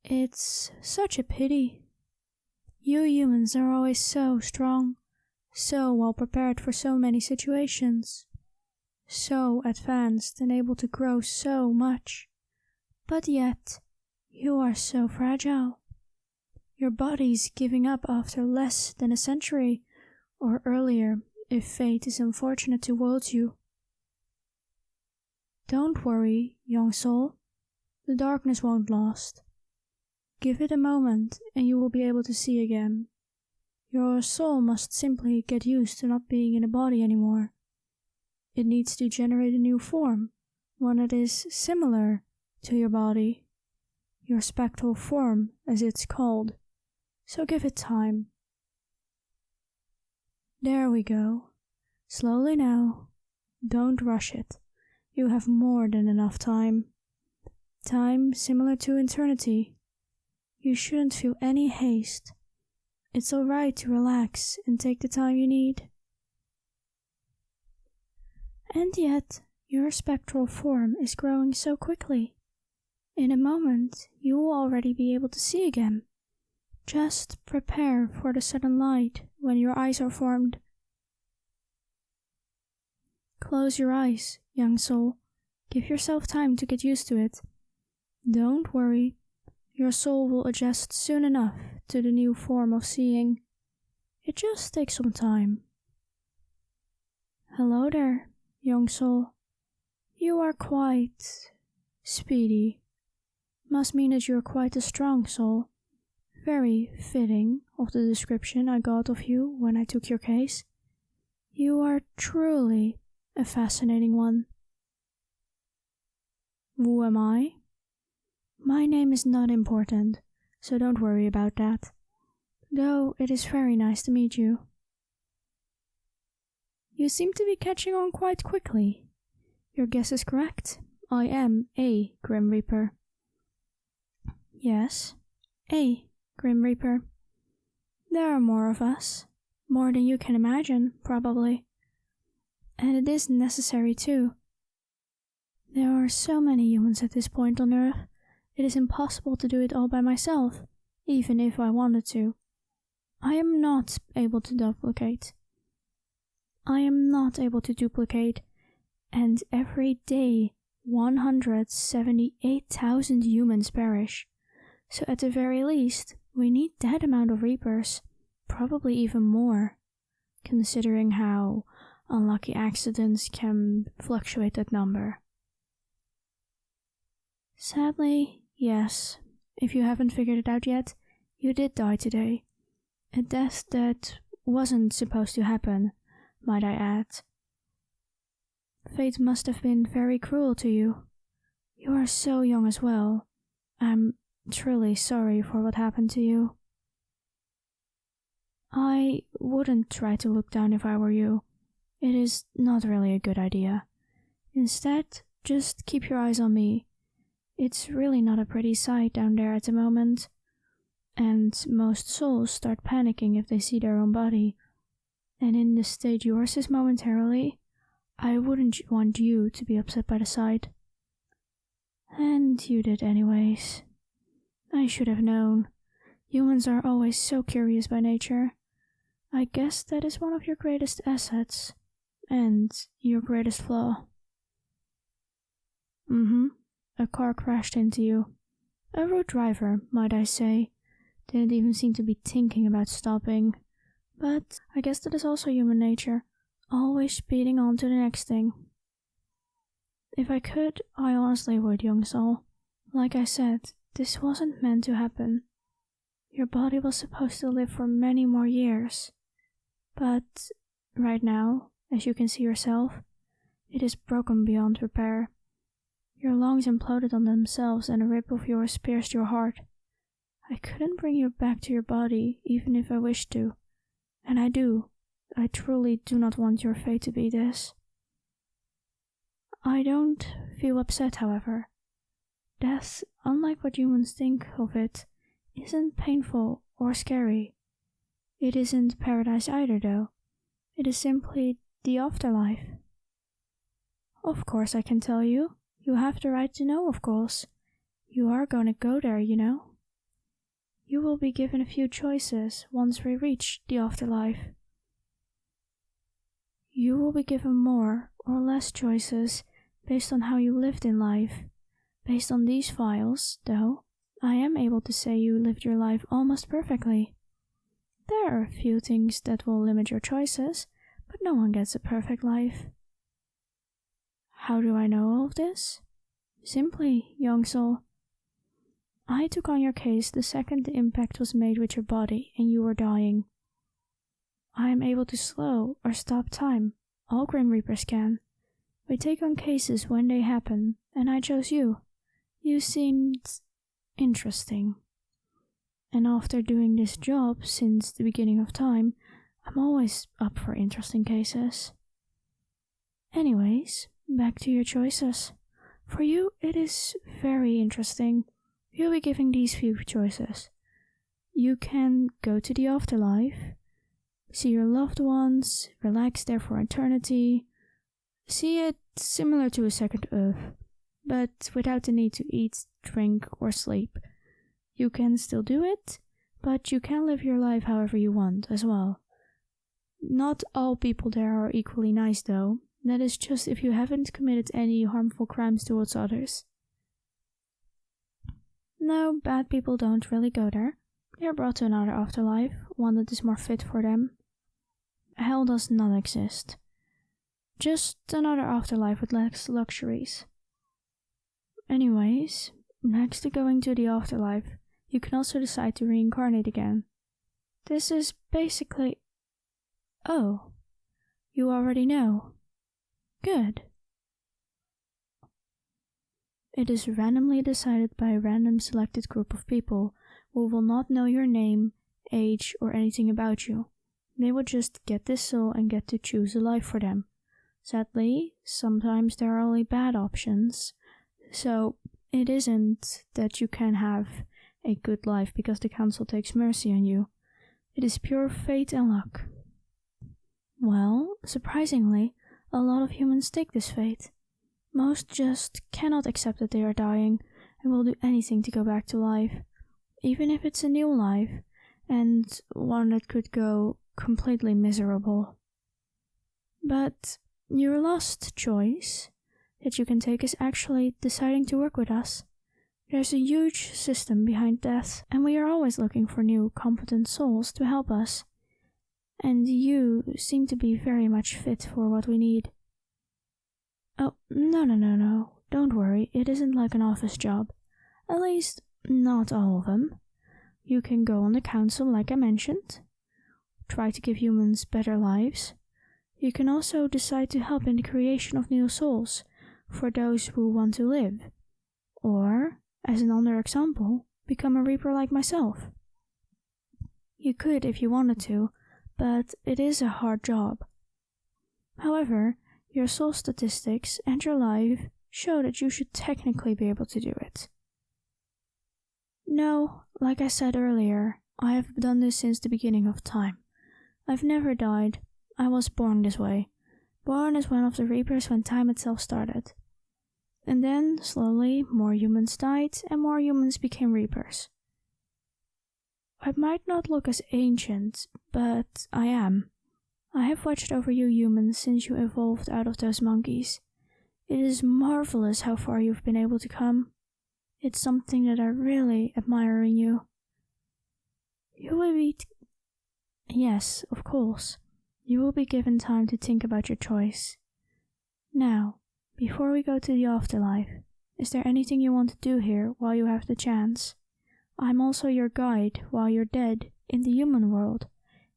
It's such a pity. You humans are always so strong, so well prepared for so many situations, so advanced and able to grow so much. But yet, you are so fragile. Your body's giving up after less than a century, or earlier, if fate is unfortunate towards you. Don't worry, young soul. The darkness won't last. Give it a moment and you will be able to see again. Your soul must simply get used to not being in a body anymore. It needs to generate a new form, one that is similar to your body. Your spectral form, as it's called. So give it time. There we go. Slowly now. Don't rush it. You have more than enough time. Time similar to eternity. You shouldn't feel any haste. It's alright to relax and take the time you need. And yet, your spectral form is growing so quickly. In a moment, you will already be able to see again. Just prepare for the sudden light when your eyes are formed. Close your eyes, young soul. Give yourself time to get used to it. Don't worry. Your soul will adjust soon enough to the new form of seeing. It just takes some time. Hello there, young soul. You are quite speedy. Must mean that you are quite a strong soul. Very fitting of the description I got of you when I took your case. You are truly a fascinating one. Who am I? My name is not important, so don't worry about that. Though it is very nice to meet you. You seem to be catching on quite quickly. Your guess is correct. I am a Grim Reaper. Yes, a Grim Reaper. There are more of us. More than you can imagine, probably. And it is necessary too. There are so many humans at this point on Earth. It is impossible to do it all by myself, even if I wanted to. I am not able to duplicate. And every day 178,000 humans perish. So at the very least, we need that amount of Reapers, probably even more, considering how unlucky accidents can fluctuate that number. Sadly, yes, if you haven't figured it out yet, you did die today. A death that wasn't supposed to happen, might I add. Fate must have been very cruel to you. You are so young as well. I'm truly sorry for what happened to you. I wouldn't try to look down if I were you. It is not really a good idea. Instead, just keep your eyes on me. It's really not a pretty sight down there at the moment, and most souls start panicking if they see their own body. And in the state yours is momentarily, I wouldn't want you to be upset by the sight. And you did anyways. I should have known. Humans are always so curious by nature. I guess that is one of your greatest assets, and your greatest flaw. A car crashed into you. A rude driver, might I say. Didn't even seem to be thinking about stopping. But I guess that is also human nature, always speeding on to the next thing. If I could, I honestly would, young soul. Like I said, this wasn't meant to happen. Your body was supposed to live for many more years. But right now, as you can see yourself, it is broken beyond repair. Your lungs imploded on themselves and a rib of yours pierced your heart. I couldn't bring you back to your body, even if I wished to. And I do. I truly do not want your fate to be this. I don't feel upset, however. Death, unlike what humans think of it, isn't painful or scary. It isn't paradise either, though. It is simply the afterlife. Of course I can tell you. You have the right to know, of course. You are going to go there, you know. you will be given a few choices once we reach the afterlife. You will be given more or less choices based on how you lived in life. Based on these files, though, I am able to say you lived your life almost perfectly. There are a few things that will limit your choices, but no one gets a perfect life. How do I know all of this? Simply, young soul. I took on your case the second the impact was made with your body and you were dying. I am able to slow or stop time. All Grim Reapers can. We take on cases when they happen, and I chose you. You seemed interesting. And after doing this job since the beginning of time, I'm always up for interesting cases. Anyways, back to your choices. For you, it is very interesting. You'll be given these few choices. You can go to the afterlife, see your loved ones, relax there for eternity, see it similar to a second Earth, but without the need to eat, drink, or sleep. You can still do it, but you can live your life however you want as well. Not all people there are equally nice though. That is just if you haven't committed any harmful crimes towards others. No, bad people don't really go there. They are brought to another afterlife, one that is more fit for them. Hell does not exist. Just another afterlife with less luxuries. Anyways, next to going to the afterlife, you can also decide to reincarnate again. This is basically... Oh, you already know. Good. It is randomly decided by a random selected group of people who will not know your name, age, or anything about you. They will just get this soul and get to choose a life for them. Sadly, sometimes there are only bad options, so it isn't that you can have a good life because the council takes mercy on you. It is pure fate and luck. Well, surprisingly, a lot of humans take this fate. Most just cannot accept that they are dying and will do anything to go back to life, even if it's a new life and one that could go completely miserable. But your last choice that you can take is actually deciding to work with us. There's a huge system behind death, and we are always looking for new, competent souls to help us. And you seem to be very much fit for what we need. Oh, no. Don't worry, it isn't like an office job. At least, not all of them. You can go on the council, like I mentioned. Try to give humans better lives. You can also decide to help in the creation of new souls for those who want to live. Or, as another example, become a reaper like myself. You could if you wanted to, but it is a hard job. However, your soul statistics and your life show that you should technically be able to do it. No, like I said earlier, I have done this since the beginning of time. I've never died. I was born this way. Born as one of the reapers when time itself started. And then, slowly, more humans died and more humans became reapers. I might not look as ancient, but I am. I have watched over you humans since you evolved out of those monkeys. It is marvelous how far you've been able to come. It's something that I really admire in you. You will be... Yes, of course. You will be given time to think about your choice. Now, before we go to the afterlife, is there anything you want to do here while you have the chance? I'm also your guide while you're dead in the human world.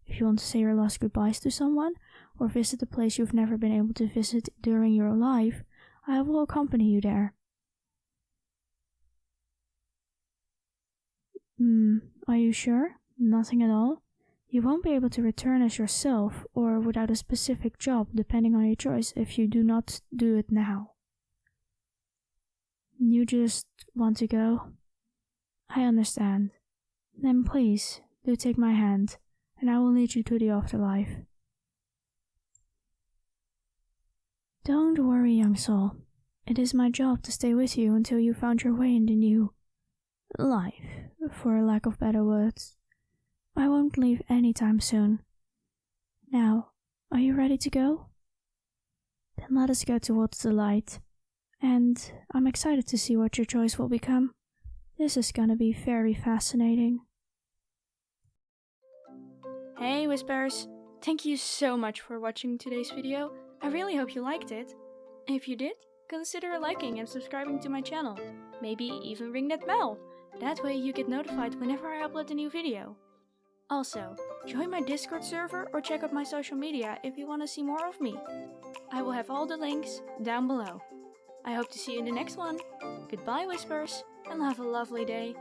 If you want to say your last goodbyes to someone, or visit a place you've never been able to visit during your life, I will accompany you there. Are you sure? Nothing at all? You won't be able to return as yourself, or without a specific job, depending on your choice, if you do not do it now. You just want to go? I understand. Then please, do take my hand, and I will lead you to the afterlife. Don't worry, young soul. It is my job to stay with you until you found your way in the new life, for a lack of better words. I won't leave anytime soon. Now, are you ready to go? Then let us go towards the light. And I'm excited to see what your choice will become. This is gonna be very fascinating. Hey Whispers! Thank you so much for watching today's video. I really hope you liked it. If you did, consider liking and subscribing to my channel. Maybe even ring that bell. That way you get notified whenever I upload a new video. Also, join my Discord server or check out my social media if you want to see more of me. I will have all the links down below. I hope to see you in the next one. Goodbye Whispers, and have a lovely day.